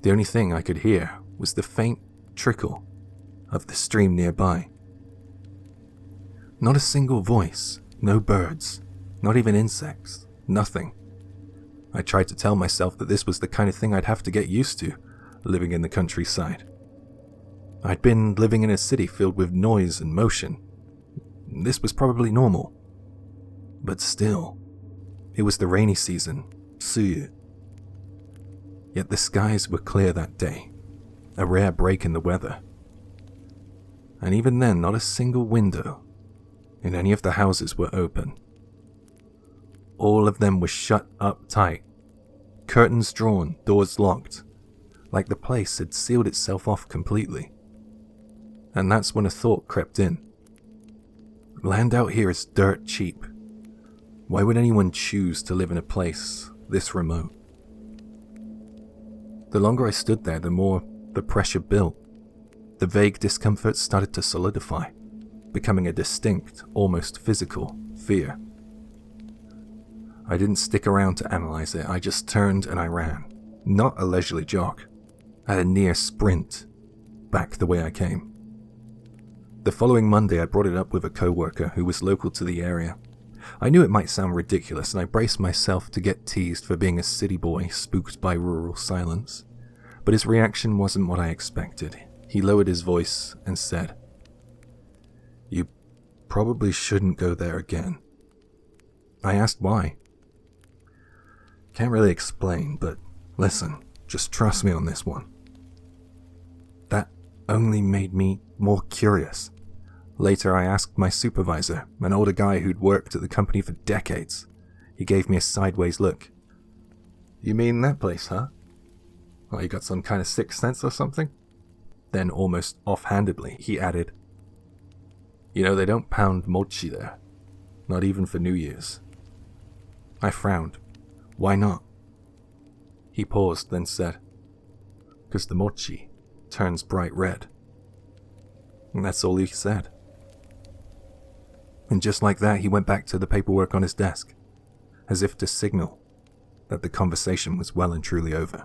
The only thing I could hear was the faint trickle of the stream nearby. Not a single voice, no birds, not even insects, nothing. I tried to tell myself that this was the kind of thing I'd have to get used to, living in the countryside. I'd been living in a city filled with noise and motion. This was probably normal. But still, it was the rainy season, Suyu. Yet the skies were clear that day, a rare break in the weather. And even then, not a single window in any of the houses were open. All of them were shut up tight, curtains drawn, doors locked, like the place had sealed itself off completely. And that's when a thought crept in. Land out here is dirt cheap. Why would anyone choose to live in a place this remote? The longer I stood there, the more the pressure built. The vague discomfort started to solidify, becoming a distinct, almost physical fear. I didn't stick around to analyze it, I just turned and I ran. Not a leisurely jog, at a near sprint, back the way I came. The following Monday I brought it up with a co-worker who was local to the area. I knew it might sound ridiculous, and I braced myself to get teased for being a city boy spooked by rural silence. But his reaction wasn't what I expected. He lowered his voice and said, "You probably shouldn't go there again." I asked why. "Can't really explain, but listen, just trust me on this one." That only made me more curious. Later, I asked my supervisor, an older guy who'd worked at the company for decades. He gave me a sideways look. "You mean that place, huh? Oh, you got some kind of sixth sense or something?" Then, almost offhandedly, he added, "You know, they don't pound mochi there. Not even for New Year's." I frowned. "Why not?" He paused, then said, "'Cause the mochi turns bright red." And that's all he said. And just like that, he went back to the paperwork on his desk, as if to signal that the conversation was well and truly over.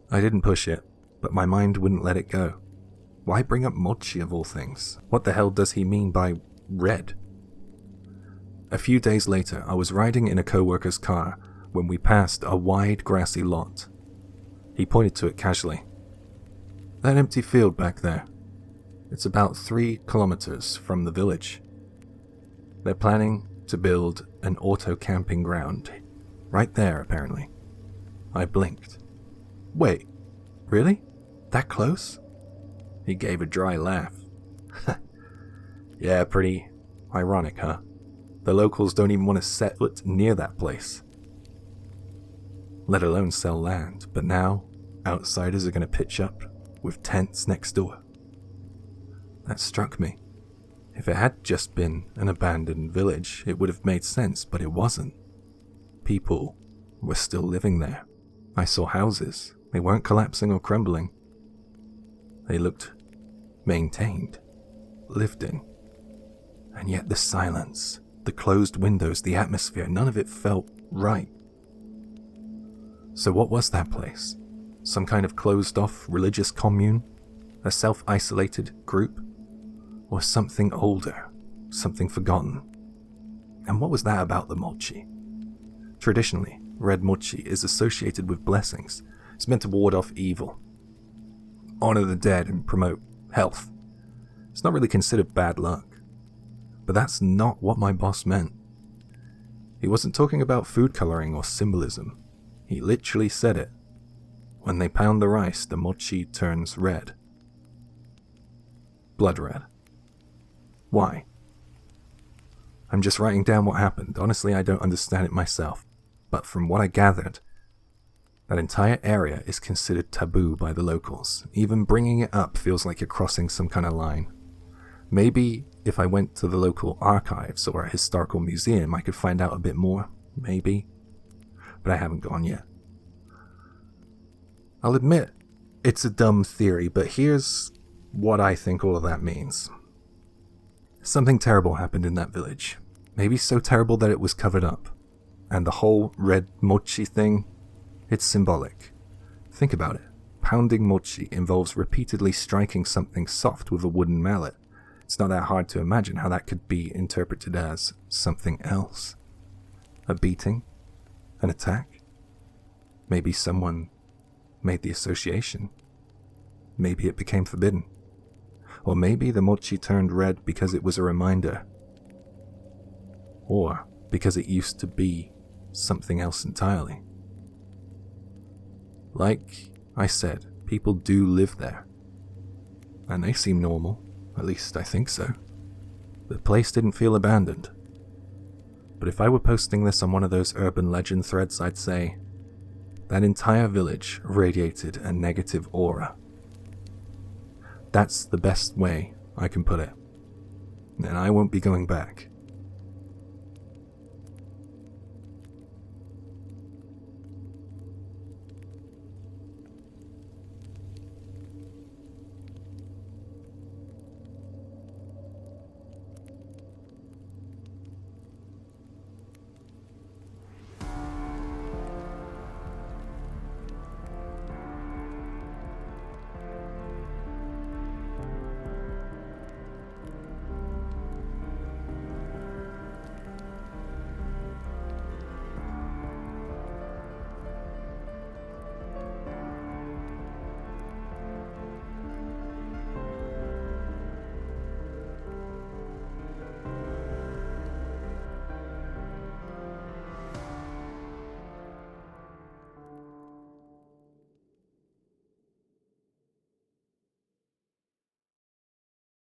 I didn't push it, but my mind wouldn't let it go. Why bring up mochi of all things? What the hell does he mean by red? A few days later, I was riding in a co-worker's car when we passed a wide grassy lot. He pointed to it casually. That empty field back there. It's about 3 kilometers from the village. They're planning to build an auto camping ground. Right there, apparently. I blinked. Wait, really? That close? He gave a dry laugh. Yeah, pretty ironic, huh? The locals don't even want to set foot near that place. Let alone sell land, but now outsiders are going to pitch up with tents next door. That struck me. If it had just been an abandoned village, it would have made sense, but it wasn't. People were still living there. I saw houses. They weren't collapsing or crumbling. They looked maintained, lived in. And yet the silence, the closed windows, the atmosphere, none of it felt right. So what was that place? Some kind of closed-off religious commune? A self-isolated group? Or something older, something forgotten? And what was that about the mochi? Traditionally, red mochi is associated with blessings. It's meant to ward off evil, honor the dead, and promote health. It's not really considered bad luck. But that's not what my boss meant. He wasn't talking about food coloring or symbolism. He literally said it. When they pound the rice, the mochi turns red. Blood red. Why? I'm just writing down what happened. Honestly, I don't understand it myself. But from what I gathered, that entire area is considered taboo by the locals. Even bringing it up feels like you're crossing some kind of line. Maybe if I went to the local archives or a historical museum, I could find out a bit more. Maybe. But I haven't gone yet. I'll admit, it's a dumb theory, but here's what I think all of that means. Something terrible happened in that village. Maybe so terrible that it was covered up. And the whole red mochi thing, it's symbolic. Think about it. Pounding mochi involves repeatedly striking something soft with a wooden mallet. It's not that hard to imagine how that could be interpreted as something else. A beating? An attack? Maybe someone made the association. Maybe it became forbidden. Or maybe the mochi turned red because it was a reminder. Or because it used to be something else entirely. Like I said, people do live there. And they seem normal. At least I think so. The place didn't feel abandoned. But if I were posting this on one of those urban legend threads, I'd say, that entire village radiated a negative aura. That's the best way I can put it. And I won't be going back.